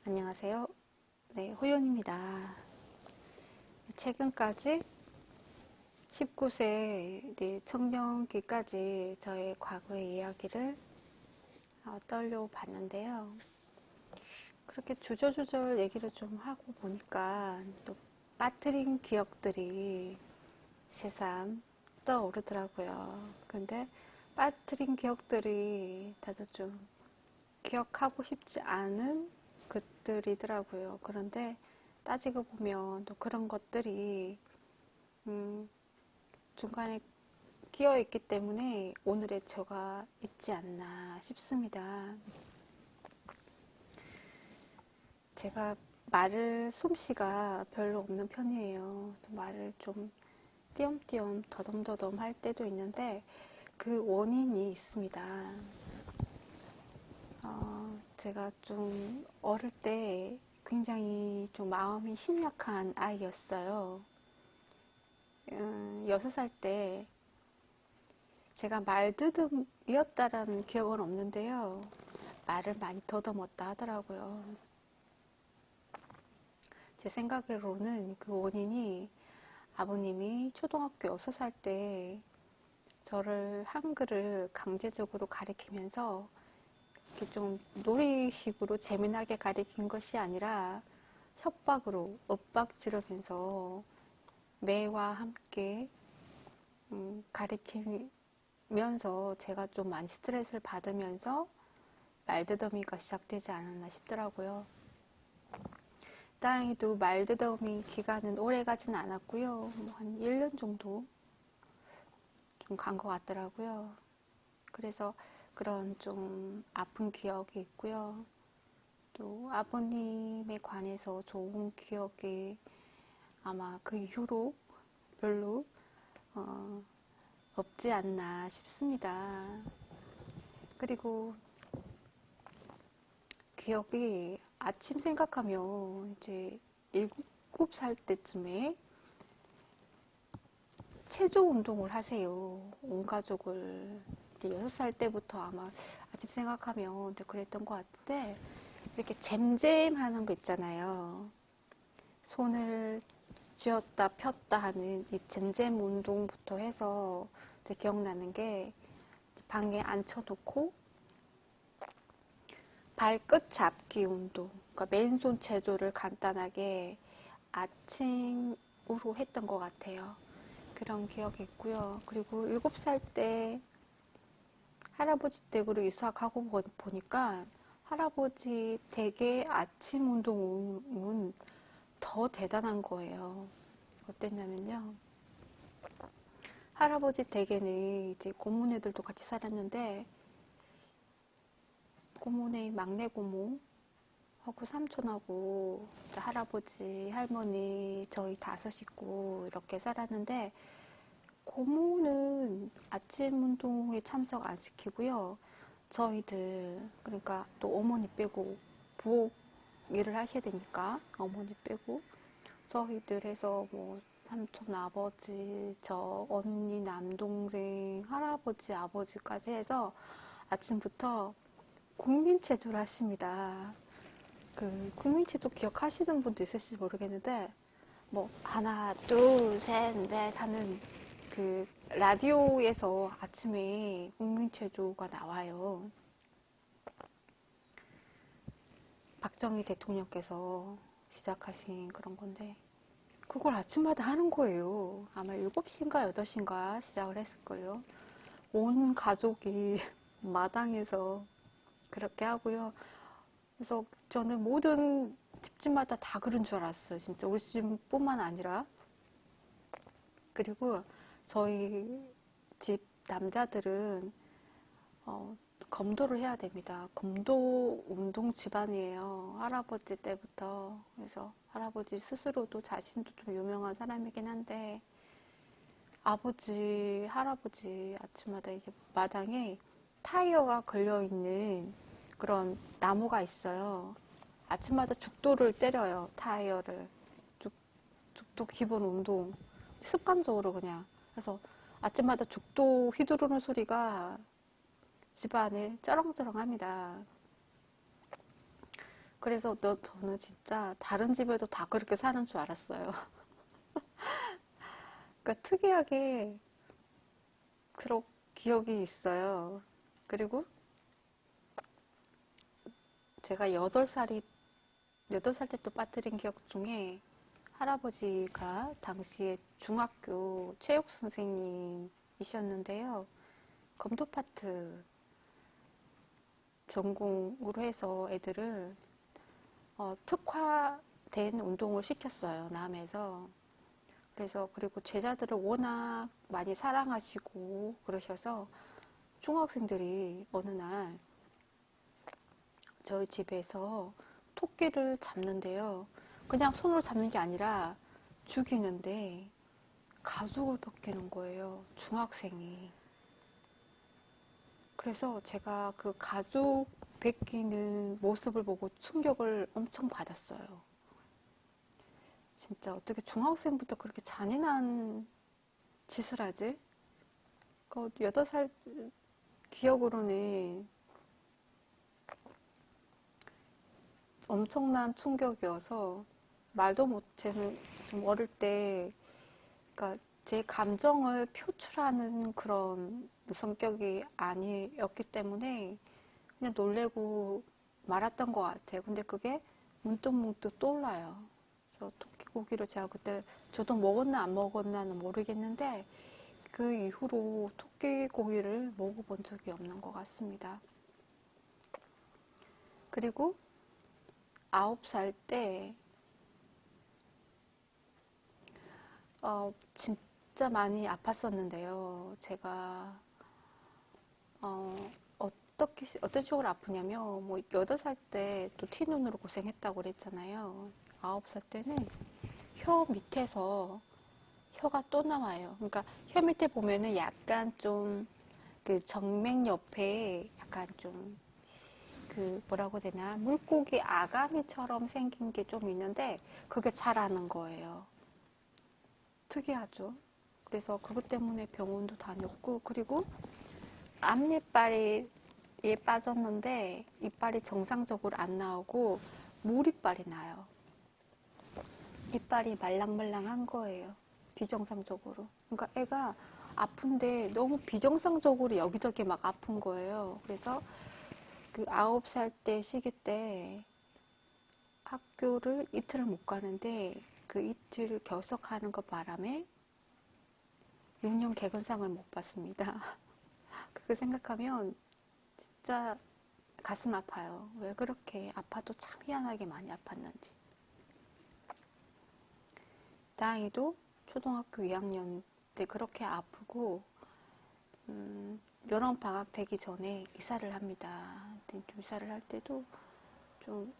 안녕하세요. 네, 호연입니다. 최근까지 19세 청년기까지 저의 과거의 이야기를 떠올려 봤는데요. 그렇게 주저주저 얘기를 좀 하고 보니까 또 빠뜨린 기억들이 새삼 떠오르더라고요. 근데 빠뜨린 기억들이 다들 좀 기억하고 싶지 않은 것들이더라고요. 그런데 따지고 보면 또 그런 것들이 음, 중간에 끼어 있기 때문에 오늘의 저가 있지 않나 싶습니다. 제가 말을 솜씨가 별로 없는 편이에요. 말을 좀 띄엄띄엄 더듬더듬 할 때도 있는데 그 원인이 있습니다. 제가 좀 어릴 때 굉장히 좀 마음이 심약한 아이였어요. 6살 때 제가 말드듬이었다라는 기억은 없는데요. 말을 많이 더듬었다 하더라고요. 제 생각으로는 그 원인이 아버님이 초등학교 6살 때 저를 한글을 강제적으로 가리키면서 이렇게 좀 놀이식으로 재미나게 가리킨 것이 아니라 협박으로 엇박지르면서 매와 함께 가리키면서 제가 좀 많이 스트레스를 받으면서 말드더미가 시작되지 않았나 싶더라고요. 다행히도 말드더미 기간은 오래 가진 않았고요. 한 1년 정도 좀 간 것 같더라고요. 그래서 그런 좀 아픈 기억이 있고요. 또 아버님에 관해서 좋은 기억이 아마 그 이후로 별로 어, 없지 않나 싶습니다. 그리고 기억이 아침 생각하면 이제 7살 때쯤에 체조 운동을 하세요. 온 가족을. 6살 때부터 아마 아침 생각하면 그랬던 것 같은데 이렇게 잼잼 하는 거 있잖아요. 손을 쥐었다 폈다 하는 이 잼잼 운동부터 해서 기억나는 게 방에 앉혀놓고 발끝 잡기 운동, 그러니까 맨손 체조를 간단하게 아침으로 했던 것 같아요. 그런 기억이 있고요. 그리고 7살 때 할아버지 댁으로 이사가고 보니까 할아버지 댁의 아침 운동은 더 대단한 거예요. 어땠냐면요. 할아버지 댁에는 이제 고모 애들도 같이 살았는데 고모네 막내 고모 하고 삼촌하고 할아버지 할머니 저희 5식구 이렇게 살았는데 고모는 아침 운동에 참석 안 시키고요. 저희들 그러니까 또 어머니 빼고 부엌 일을 하셔야 되니까 어머니 빼고 저희들 해서 뭐 삼촌 아버지 저 언니 남동생 할아버지 아버지까지 해서 아침부터 국민체조를 하십니다. 그 국민체조 기억하시는 분도 있을지 모르겠는데 뭐 하나 둘 셋 넷 하는 그 라디오에서 아침에 국민체조가 나와요. 박정희 대통령께서 시작하신 그런 건데 그걸 아침마다 하는 거예요. 아마 7시인가 8시인가 시작을 했을걸요. 온 가족이 마당에서 그렇게 하고요. 그래서 저는 모든 집집마다 다 그런 줄 알았어요. 진짜 우리 집뿐만 아니라. 그리고 저희 집 남자들은 검도를 해야 됩니다. 검도 운동 집안이에요. 할아버지 때부터. 그래서 할아버지 스스로도 자신도 좀 유명한 사람이긴 한데 아버지, 할아버지 아침마다 이제 마당에 타이어가 걸려있는 그런 나무가 있어요. 아침마다 죽도를 때려요. 타이어를. 죽도 기본 운동. 습관적으로 그냥. 그래서 아침마다 죽도 휘두르는 소리가 집안을 쩌렁쩌렁 합니다. 그래서 저는 진짜 다른 집에도 다 그렇게 사는 줄 알았어요. 그러니까 특이하게 그런 기억이 있어요. 그리고 제가 8살 때 또 빠뜨린 기억 중에 할아버지가 당시에 중학교 체육 선생님이셨는데요. 검도 파트 전공으로 해서 애들을 특화된 운동을 시켰어요. 남에서. 그래서 그리고 제자들을 워낙 많이 사랑하시고 그러셔서 중학생들이 어느 날 저희 집에서 토끼를 잡는데요. 그냥 손으로 잡는 게 아니라 죽이는데 가죽을 벗기는 거예요. 중학생이. 그래서 제가 그 가죽 벗기는 모습을 보고 충격을 엄청 받았어요. 진짜 어떻게 중학생부터 그렇게 잔인한 짓을 하지? 그 8살 기억으로는 엄청난 충격이어서 말도 못해는 좀 어릴 때, 그러니까 제 감정을 표출하는 그런 성격이 아니었기 때문에 그냥 놀래고 말았던 것 같아요. 근데 그게 문득문득 떠올라요. 그래서 토끼고기를 제가 그때 저도 먹었나 안 먹었나는 모르겠는데 그 이후로 토끼고기를 먹어본 적이 없는 것 같습니다. 그리고 9살 때 진짜 많이 아팠었는데요. 제가 어떤 쪽으로 아프냐면 뭐 8살 때 또 티눈으로 고생했다고 그랬잖아요. 9살 때는 혀 밑에서 혀가 또 나와요. 그러니까 혀 밑에 보면은 약간 좀 그 정맥 옆에 약간 좀 그 뭐라고 해야 되나 물고기 아가미처럼 생긴 게 좀 있는데 그게 자라는 거예요. 특이하죠. 그래서 그것 때문에 병원도 다녔고 그리고 앞니빨이 빠졌는데 이빨이 정상적으로 안 나오고 몰이빨이 나요. 이빨이 말랑말랑한 거예요. 비정상적으로. 그러니까 애가 아픈데 너무 비정상적으로 여기저기 막 아픈 거예요. 그래서 그 9살 때 시기 때 학교를 이틀을 못 가는데 그 이틀을 결석하는 것 바람에 6년 개근상을 못 받습니다. 그거 생각하면 진짜 가슴 아파요. 왜 그렇게 아파도 참 희한하게 많이 아팠는지. 다행히도 초등학교 2학년 때 그렇게 아프고 여름 방학 되기 전에 이사를 합니다. 이사를 할 때도 좀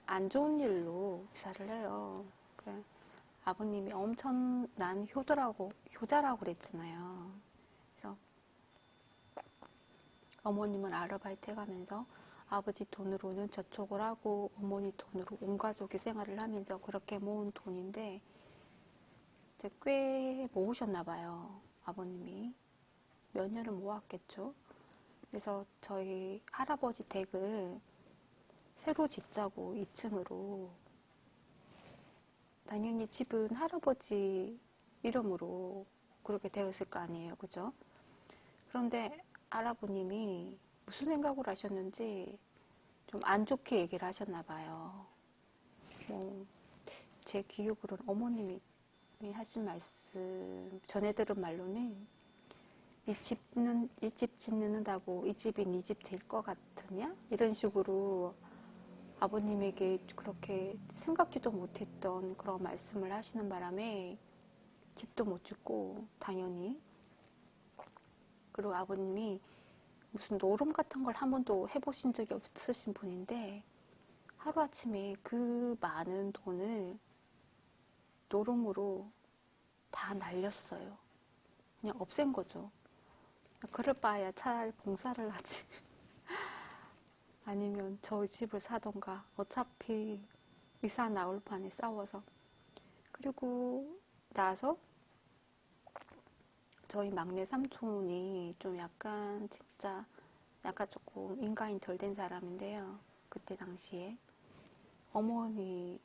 안 좋은 일로 이사를 해요. 그 아버님이 엄청난 효자라고 그랬잖아요. 그래서 어머님은 아르바이트 해가면서 아버지 돈으로는 저축을 하고 어머니 돈으로 온 가족이 생활을 하면서 그렇게 모은 돈인데 이제 꽤 모으셨나 봐요. 아버님이 몇 년을 모았겠죠. 그래서 저희 할아버지 댁을 새로 짓자고 2층으로 당연히 집은 할아버지 이름으로 그렇게 되었을 거 아니에요. 그죠? 그런데 할아버님이 무슨 생각을 하셨는지 좀 안 좋게 얘기를 하셨나 봐요. 뭐, 제 기억으로는 어머님이 하신 말씀, 전해 들은 말로는 이 집 짓는다고 이 집이 네 집 될 것 같으냐? 이런 식으로 아버님에게 그렇게 생각지도 못했던 그런 말씀을 하시는 바람에 집도 못 짓고 당연히 그리고 아버님이 무슨 노름 같은 걸 한 번도 해보신 적이 없으신 분인데 하루아침에 그 많은 돈을 노름으로 다 날렸어요. 그냥 없앤 거죠. 그럴 바에야 차라리 봉사를 하지. 아니면 저희 집을 사던가. 어차피 이사 나올 판에 싸워서. 그리고 나서 저희 막내 삼촌이 좀 약간 진짜 약간 조금 인간이 덜 된 사람인데요. 그 그때 당시에 어머니에게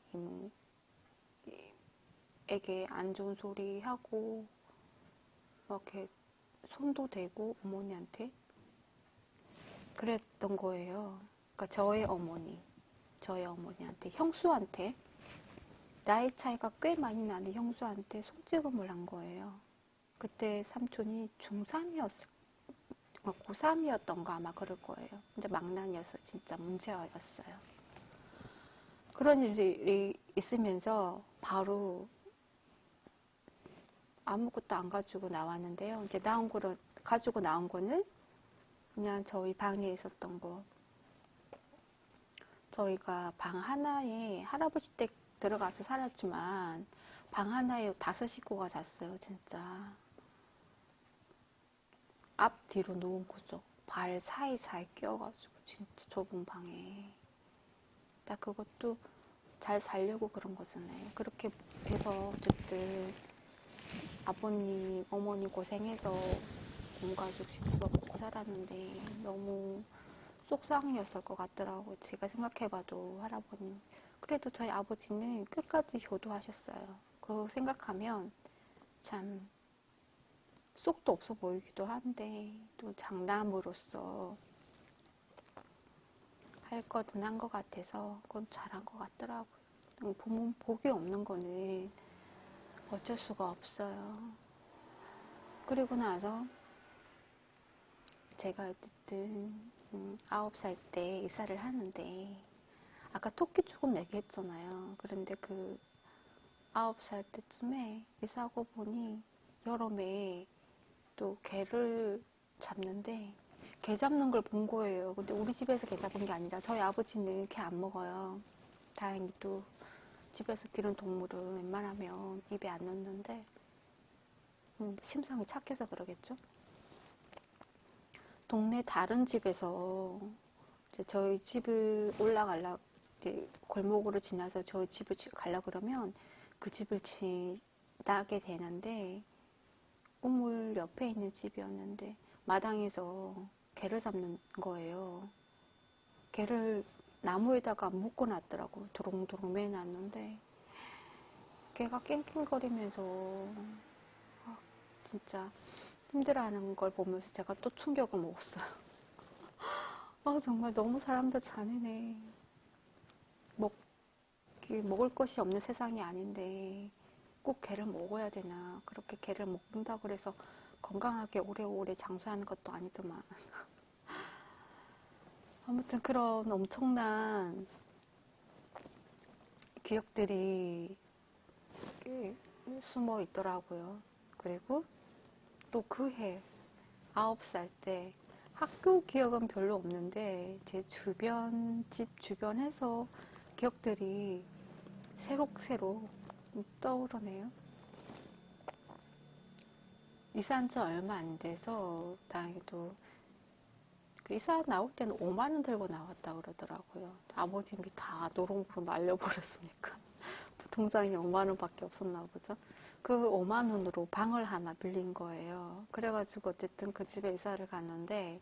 안 좋은 소리 하고 이렇게 손도 대고 어머니한테 그랬던 거예요. 그러니까 저의 어머니한테, 형수한테, 나이 차이가 꽤 많이 나는 형수한테 손찌검을 한 거예요. 그때 삼촌이 중3이었을, 고3이었던가 아마 그럴 거예요. 근데 망난이어서 진짜 문제였어요. 그런 일이 있으면서 바로 아무것도 안 가지고 나왔는데요. 이제 가지고 나온 거는 그냥 저희 방에 있었던 거. 저희가 방 하나에 할아버지 댁 들어가서 살았지만 방 하나에 5식구가 잤어요, 진짜. 앞뒤로 누운 거죠. 발 사이사이 끼어가지고 진짜 좁은 방에. 딱 그것도 잘 살려고 그런 거잖아요. 그렇게 해서 어쨌든 아버님, 어머니 고생해서 온 가족 식구가 먹고 살았는데 너무 속상이었을 것 같더라고요. 제가 생각해봐도 할아버님. 그래도 저희 아버지는 끝까지 효도하셨어요. 그거 생각하면 참 속도 없어 보이기도 한데 또 장남으로서 할 거든 한 것 같아서 그건 잘한 것 같더라고요. 부모 복이 없는 거는 어쩔 수가 없어요. 그리고 나서 제가 어쨌든 9살 때 이사를 하는데 아까 토끼 죽은 얘기했잖아요. 그런데 그 9살 때쯤에 이사하고 보니 여름에 또 개를 잡는데 개 잡는 걸 본 거예요. 근데 우리 집에서 개 잡은 게 아니라 저희 아버지는 개 안 먹어요. 다행히 또 집에서 기른 동물은 웬만하면 입에 안 넣는데 심성이 착해서 그러겠죠. 동네 다른 집에서 이제 저희 집을 골목으로 지나서 저희 집을 가려고 그러면 그 집을 지나게 되는데 우물 옆에 있는 집이었는데 마당에서 개를 잡는 거예요. 개를 나무에다가 묶어놨더라고. 도롱도롱 매놨는데 개가 낑낑거리면서 진짜 힘들어하는 걸 보면서 제가 또 충격을 먹었어요. 정말 너무 사람들 잔인해. 먹을 것이 없는 세상이 아닌데 꼭 개를 먹어야 되나. 그렇게 개를 먹는다고 해서 건강하게 오래오래 장수하는 것도 아니더만. 아무튼 그런 엄청난 기억들이 숨어 있더라고요. 그리고 또 그 해 9살 때 학교 기억은 별로 없는데 제 집 주변에서 기억들이 새록새록 떠오르네요. 이사한 지 얼마 안 돼서 다행히도 그 이사 나올 때는 5만 원 들고 나왔다 그러더라고요. 아버님이 다 노롱으로 날려버렸으니까 통장에 5만 원밖에 없었나 보죠. 그 5만 원으로 방을 하나 빌린 거예요. 그래가지고 어쨌든 그 집에 이사를 갔는데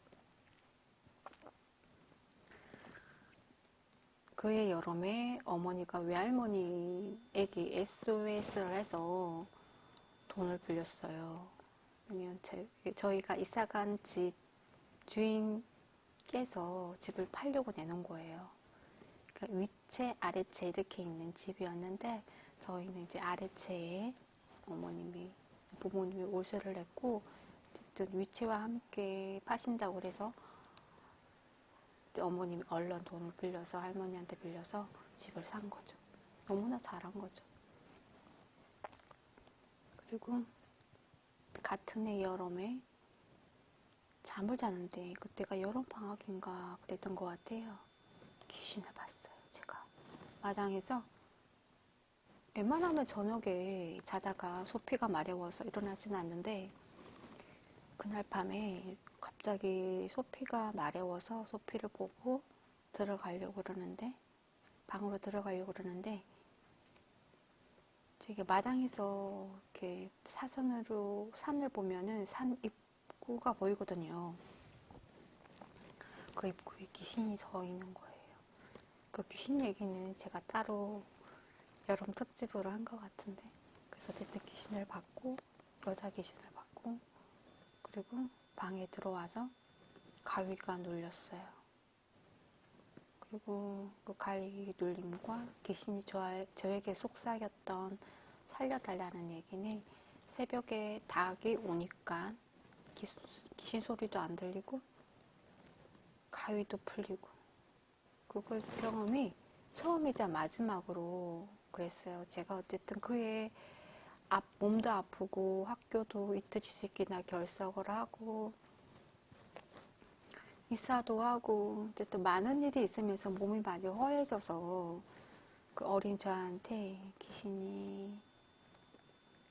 그해 여름에 어머니가 외할머니에게 SOS를 해서 돈을 빌렸어요. 왜냐면 저희가 이사간 집 주인께서 집을 팔려고 내놓은 거예요. 그러니까 위채, 아래채 이렇게 있는 집이었는데 저희는 이제 아래채에 부모님이 월세를 냈고 어쨌든 위채와 함께 파신다고 그래서 어머님이 얼른 돈을 빌려서 할머니한테 빌려서 집을 산 거죠. 너무나 잘한 거죠. 그리고 같은 해 여름에 잠을 자는데 그때가 여름방학인가 그랬던 것 같아요. 귀신을 봤어요. 제가 마당에서 웬만하면 저녁에 자다가 소피가 마려워서 일어나지는 않는데 그날 밤에 갑자기 소피가 마려워서 소피를 보고 방으로 들어가려고 그러는데 저기 마당에서 이렇게 사선으로 산을 보면은 산 입구가 보이거든요. 그 입구에 귀신이 서 있는 거예요. 그 귀신 얘기는 제가 따로 여름 특집으로 한 것 같은데. 그래서 어쨌든 귀신을 봤고, 여자 귀신을 봤고, 그리고 방에 들어와서 가위가 눌렸어요. 그리고 그 가위 눌림과 귀신이 저에게 속삭였던 살려달라는 얘기는 새벽에 닭이 오니까 귀신 소리도 안 들리고 가위도 풀리고, 그 경험이 처음이자 마지막으로 그랬어요. 제가 어쨌든 그해 몸도 아프고 학교도 이틀씩이나 결석을 하고 이사도 하고 어쨌든 많은 일이 있으면서 몸이 많이 허해져서 그 어린 저한테 귀신이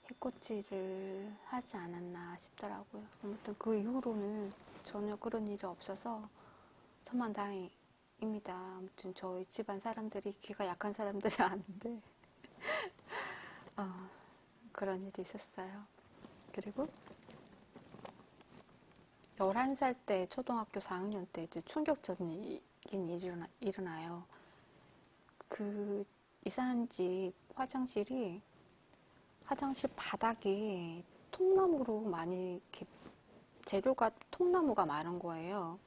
해코지를 하지 않았나 싶더라고요. 아무튼 그 이후로는 전혀 그런 일이 없어서 천만다행입니다. 아무튼 저희 집안 사람들이 귀가 약한 사람들이 아닌데 그런 일이 있었어요. 그리고 11살 때 초등학교 4학년 때 충격적인 일이 일어나요. 그 이사한 집 화장실 바닥이 통나무로 많이 이렇게 재료가 통나무가 많은 거예요.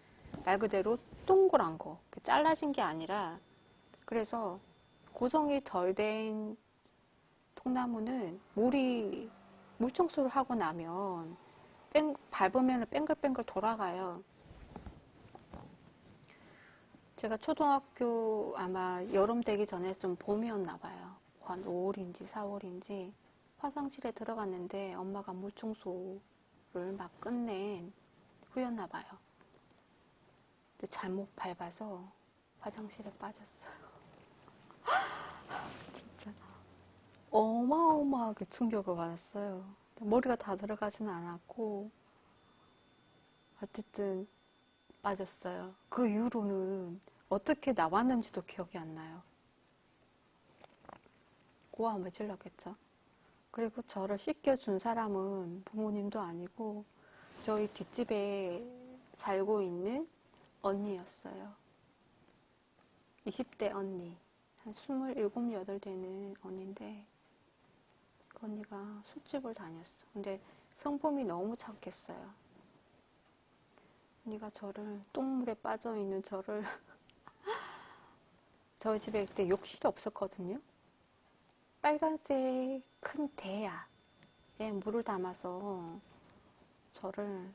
말 그대로 동그란 거. 잘라진 게 아니라 그래서 고정이 덜 된 통나무는 물 청소를 하고 나면 밟으면 뱅글뱅글 돌아가요. 제가 초등학교 아마 여름 되기 전에 좀 봄이었나 봐요. 한 5월인지 4월인지 화장실에 들어갔는데 엄마가 물 청소를 막 끝낸 후였나 봐요. 근데 잘못 밟아서 화장실에 빠졌어요. 진짜 어마어마하게 충격을 받았어요. 머리가 다 들어가지는 않았고 어쨌든 빠졌어요. 그 이후로는 어떻게 나왔는지도 기억이 안 나요. 고아 한번 질렀겠죠. 그리고 저를 씻겨준 사람은 부모님도 아니고 저희 뒷집에 살고 있는 언니였어요. 20대 언니. 한 27, 8 되는 언니인데 그 언니가 술집을 다녔어. 근데 성품이 너무 착했어요. 언니가 똥물에 빠져있는 저를 저희 집에 그때 욕실이 없었거든요. 빨간색 큰 대야에 물을 담아서 저를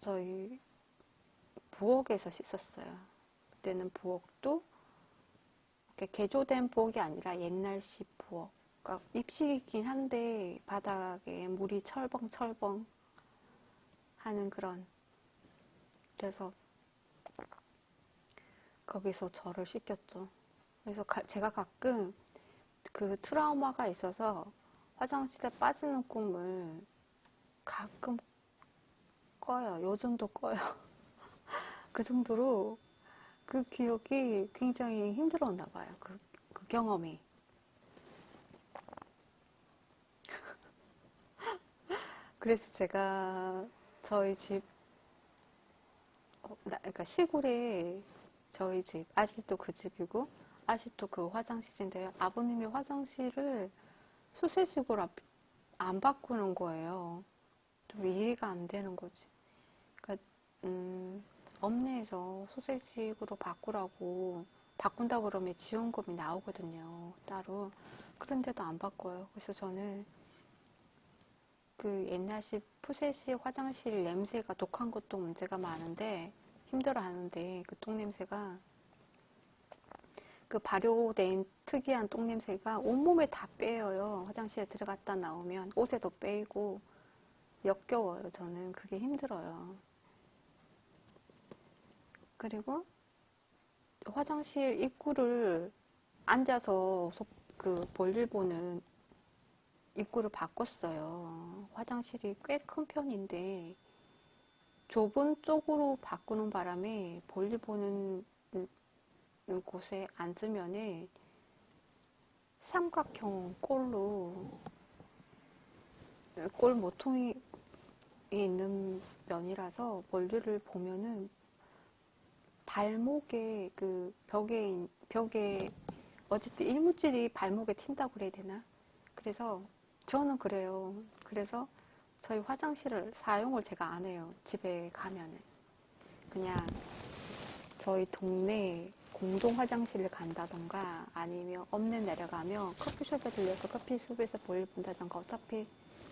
저희 부엌에서 씻었어요. 그때는 부엌도 이렇게 개조된 부엌이 아니라 옛날식 부엌. 그러니까 입식이긴 한데 바닥에 물이 철벙철벙 하는 그런. 그래서 거기서 저를 씻겼죠. 그래서 제가 가끔 그 트라우마가 있어서 화장실에 빠지는 꿈을 가끔 꿔요. 요즘도 꿔요. 그 정도로 그 기억이 굉장히 힘들었나 봐요. 그 경험이. 그래서 제가 저희 집, 그러니까 시골에 저희 집, 아직도 그 집이고, 아직도 그 화장실인데요. 아버님의 화장실을 수세식으로 안 바꾸는 거예요. 좀 이해가 안 되는 거지. 그러니까, 읍내에서 수세식으로 바꾼다 그러면 지원금이 나오거든요. 따로. 그런데도 안 바꿔요. 그래서 저는 그 옛날식 푸세식 화장실 냄새가 독한 것도 문제가 많은데 힘들어 하는데 그 똥냄새가 그 발효된 특이한 똥냄새가 온몸에 다 빼여요. 화장실에 들어갔다 나오면 옷에도 빼이고 역겨워요. 저는 그게 힘들어요. 그리고 화장실 입구를 앉아서 그 볼일 보는 입구를 바꿨어요. 화장실이 꽤 큰 편인데 좁은 쪽으로 바꾸는 바람에 볼일 보는 곳에 앉으면은 삼각형 골 모퉁이 있는 면이라서 볼일을 보면은 발목에 그 벽에 어쨌든 이물질이 발목에 튄다고 그래야 되나? 그래서 저는 그래요. 그래서 저희 화장실을 사용을 제가 안 해요. 집에 가면은. 그냥 저희 동네 공동 화장실을 간다던가 아니면 업내 내려가면 커피숍에 들려서 커피숍에서 볼일 본다던가 어차피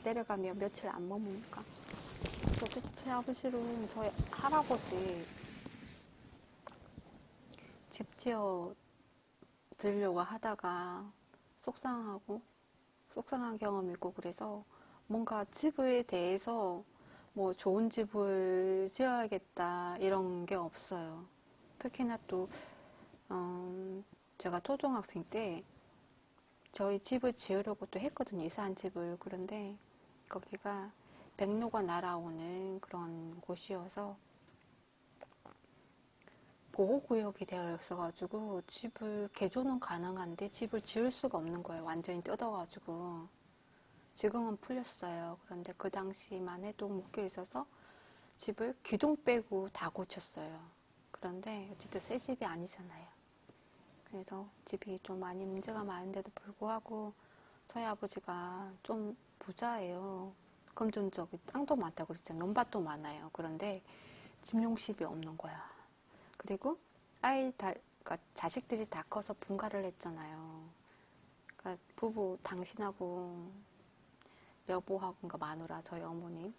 내려가면 며칠 안 머무니까. 어쨌든 저희 아버지는 저희 할아버지 집 지어 드리려고 하다가 속상한 경험이 있고 그래서 뭔가 집에 대해서 뭐 좋은 집을 지어야겠다 이런 게 없어요. 특히나 또 제가 초등학생 때 저희 집을 지으려고 또 했거든요. 이사한 집을. 그런데 거기가 백로가 날아오는 그런 곳이어서 보호구역이 되어 있어가지고 집을 개조는 가능한데 집을 지을 수가 없는 거예요. 완전히 뜯어가지고. 지금은 풀렸어요. 그런데 그 당시만 해도 묶여 있어서 집을 기둥 빼고 다 고쳤어요. 그런데 어쨌든 새 집이 아니잖아요. 그래서 집이 좀 많이 문제가 많은데도 불구하고 저희 아버지가 좀 부자예요. 금전적인 땅도 많다고 그랬잖아요. 논밭도 많아요. 그런데 집용십이 없는 거야. 그리고 그러니까 자식들이 다 커서 분가를 했잖아요. 그러니까 부부 당신하고 여보하고 그러니까 마누라 저희 어머님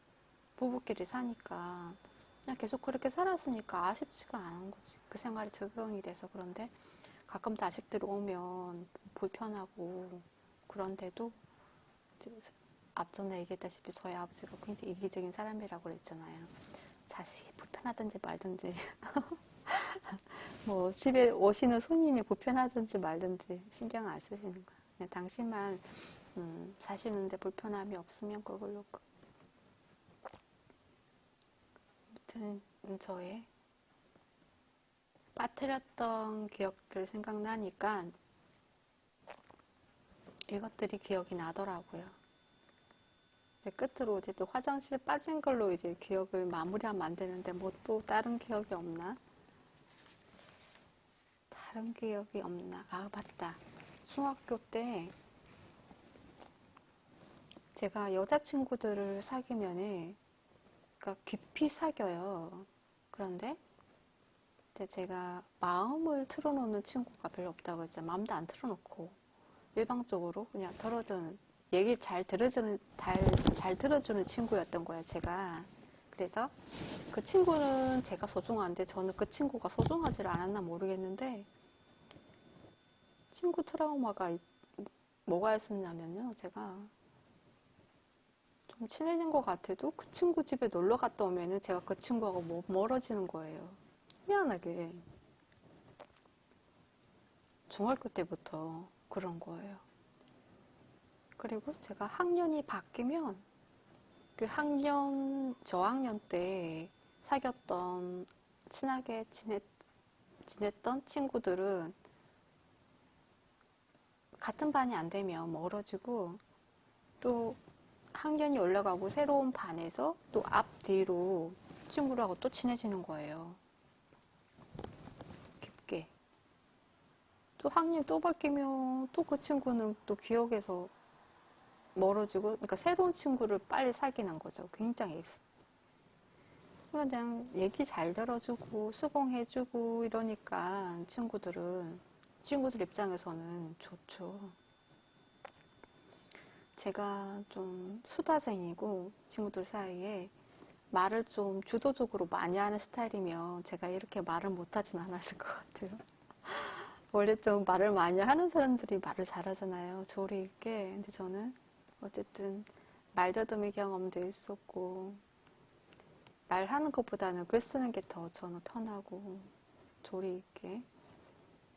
부부끼리 사니까 그냥 계속 그렇게 살았으니까 아쉽지가 않은 거지. 그 생활이 적응이 돼서. 그런데 가끔 자식들 오면 불편하고 그런데도 앞전에 얘기했다시피 저희 아버지가 굉장히 이기적인 사람이라고 그랬잖아요. 자식이 불편하든지 말든지 뭐 집에 오시는 손님이 불편하든지 말든지 신경 안 쓰시는 거야. 그냥 당신만 사시는데 불편함이 없으면 그걸로. 아무튼 저의 빠뜨렸던 기억들 생각나니까 이것들이 기억이 나더라고요. 이제 끝으로 어쨌든 화장실 빠진 걸로 이제 기억을 마무리하면 안 되는데 뭐 또 다른 기억이 없나? 다른 기억이 없나? 아, 맞다. 중학교 때 제가 여자친구들을 사귀면은 그러니까 깊이 사귀어요. 그런데 이제 제가 마음을 틀어놓는 친구가 별로 없다고 했잖아요. 마음도 안 틀어놓고 일방적으로 그냥 얘기 잘 들어주는 친구였던 거예요, 제가. 그래서 그 친구는 제가 소중한데 저는 그 친구가 소중하지 않았나 모르겠는데 친구 트라우마가 뭐가 있었냐면요. 제가 좀 친해진 것 같아도 그 친구 집에 놀러 갔다 오면은 제가 그 친구하고 멀어지는 거예요. 희한하게. 중학교 때부터 그런 거예요. 그리고 제가 학년이 바뀌면 그 저학년 때 사귀었던, 친하게 지냈던 친구들은 같은 반이 안 되면 멀어지고 또 학년이 올라가고 새로운 반에서 또 앞뒤로 친구들하고 또 친해지는 거예요. 깊게. 또 학년이 또 바뀌면 또 그 친구는 또 기억에서 멀어지고, 그러니까 새로운 친구를 빨리 사귀는 거죠. 굉장히. 그냥 얘기 잘 들어주고 수긍해주고 이러니까 친구들 입장에서는 좋죠. 제가 좀 수다쟁이고 친구들 사이에 말을 좀 주도적으로 많이 하는 스타일이면 제가 이렇게 말을 못하진 않았을 것 같아요. 원래 좀 말을 많이 하는 사람들이 말을 잘하잖아요. 조리 있게. 근데 저는 어쨌든 말더듬이 경험도 있었고 말하는 것보다는 글 쓰는 게 더 저는 편하고 조리 있게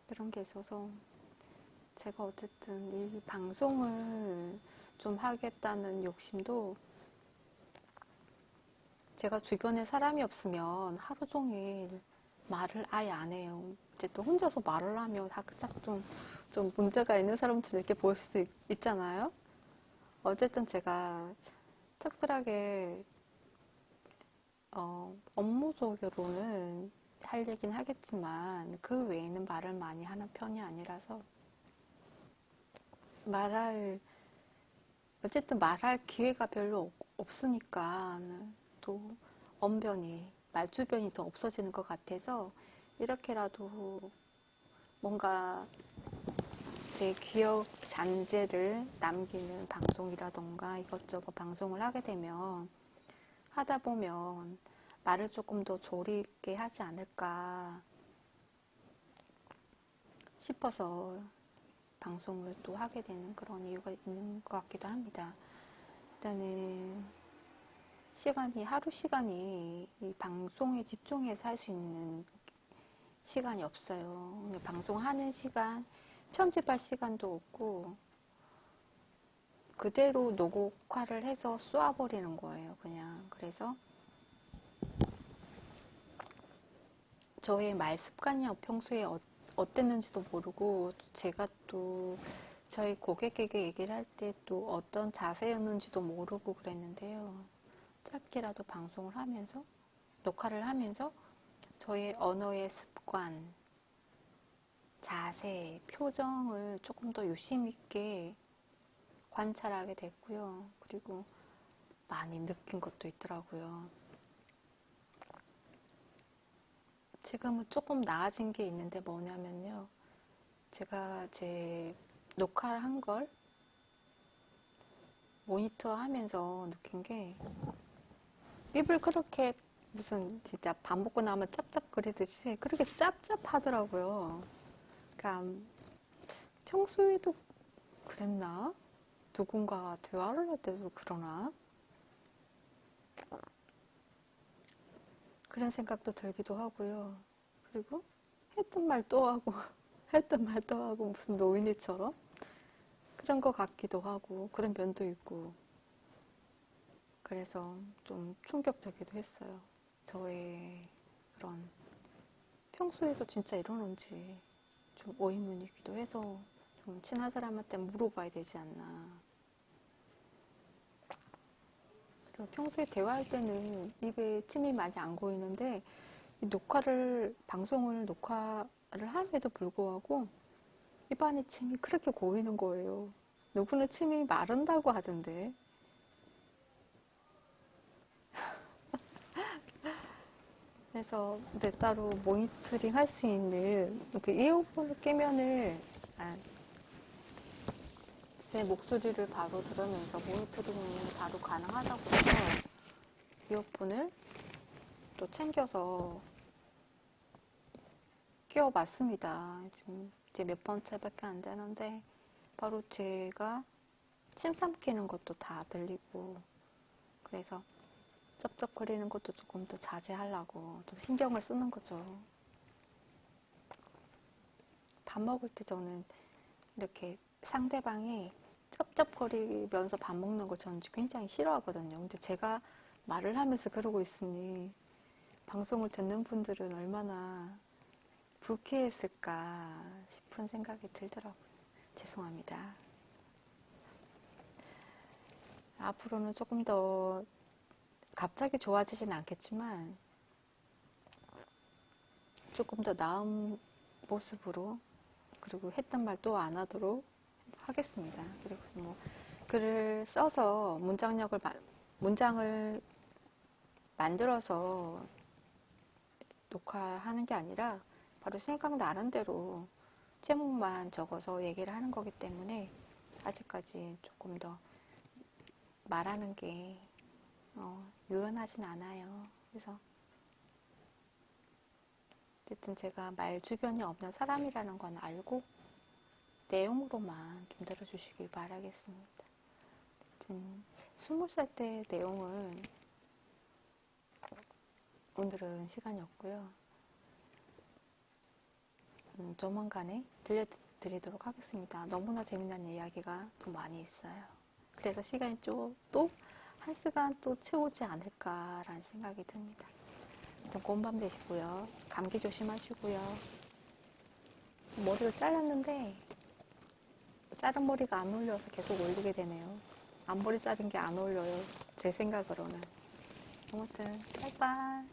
그런 게 있어서 제가 어쨌든 이 방송을 좀 하겠다는 욕심도 제가 주변에 사람이 없으면 하루 종일 말을 아예 안 해요. 어쨌든 혼자서 말을 하면 살짝 좀 문제가 있는 사람처럼 이렇게 보일 수도 있잖아요. 어쨌든 제가 특별하게 업무적으로는 할 얘기는 하겠지만 그 외에는 말을 많이 하는 편이 아니라서 어쨌든 말할 기회가 별로 없으니까 또 언변이, 말주변이 더 없어지는 것 같아서 이렇게라도 뭔가 제 기억 잔재를 남기는 방송이라던가 이것저것 방송을 하게 되면 하다 보면 말을 조금 더 조리 있게 하지 않을까 싶어서 방송을 또 하게 되는 그런 이유가 있는 것 같기도 합니다. 일단은 하루 시간이 이 방송에 집중해서 할 수 있는 시간이 없어요. 방송하는 시간, 편집할 시간도 없고 그대로 녹화를 해서 쏘아버리는 거예요. 그냥 그래서 저의 말 습관이 평소에 어땠는지도 모르고 제가 또 저희 고객에게 얘기를 할 때 또 어떤 자세였는지도 모르고 그랬는데요. 짧게라도 방송을 하면서 녹화를 하면서 저의 언어의 습관, 자세, 표정을 조금 더 유심 있게 관찰하게 됐고요. 그리고 많이 느낀 것도 있더라고요. 지금은 조금 나아진 게 있는데 뭐냐면요. 제가 제 녹화를 한 걸 모니터 하면서 느낀 게 입을 그렇게 무슨 진짜 밥 먹고 나면 짭짭거리듯이 그렇게 짭짭하더라고요. 그러니까 평소에도 그랬나? 누군가 대화를 할 때도 그러나? 그런 생각도 들기도 하고요. 그리고 했던 말 또 하고 했던 말 또 하고 무슨 노인이처럼 그런 것 같기도 하고 그런 면도 있고 그래서 좀 충격적이기도 했어요. 저의 그런 평소에도 진짜 이러는지 좀 의문이기도 해서 좀 친한 사람한테 물어봐야 되지 않나. 그리고 평소에 대화할 때는 입에 침이 많이 안 고이는데 방송을 녹화를 함에도 불구하고 입안에 침이 그렇게 고이는 거예요. 누구는 침이 마른다고 하던데. 그래서 따로 모니터링 할 수 있는 그 이어폰을 끼면은 제 목소리를 바로 들으면서 모니터링이 바로 가능하다고 해서 이어폰을 또 챙겨서 끼워봤습니다. 지금 이제 몇 번째밖에 안 되는데 바로 제가 침 삼키는 것도 다 들리고 그래서 쩝쩝거리는 것도 조금 더 자제하려고 좀 신경을 쓰는 거죠. 밥 먹을 때 저는 이렇게 상대방이 쩝쩝거리면서 밥 먹는 걸 저는 굉장히 싫어하거든요. 근데 제가 말을 하면서 그러고 있으니 방송을 듣는 분들은 얼마나 불쾌했을까 싶은 생각이 들더라고요. 죄송합니다. 앞으로는 조금 더 갑자기 좋아지진 않겠지만 조금 더 나은 모습으로 그리고 했던 말 또 안 하도록 하겠습니다. 그리고 뭐 글을 써서 문장을 만들어서 녹화하는 게 아니라 바로 생각나는 대로 제목만 적어서 얘기를 하는 거기 때문에 아직까지 조금 더 말하는 게 유연하진 않아요. 그래서 어쨌든 제가 말 주변이 없는 사람이라는 건 알고 내용으로만 좀 들어주시길 바라겠습니다. 어쨌든 20살 때 내용은 오늘은 시간이 없고요. 조만간에 들려드리도록 하겠습니다. 너무나 재미난 이야기가 또 많이 있어요. 그래서 시간이 또 한 시간 또 채우지 않을까라는 생각이 듭니다. 아무튼 고운 밤 되시고요. 감기 조심하시고요. 머리를 잘랐는데 자른 머리가 안 어울려서 계속 올리게 되네요. 앞머리 자른 게 안 어울려요. 제 생각으로는. 아무튼 빠이빠이.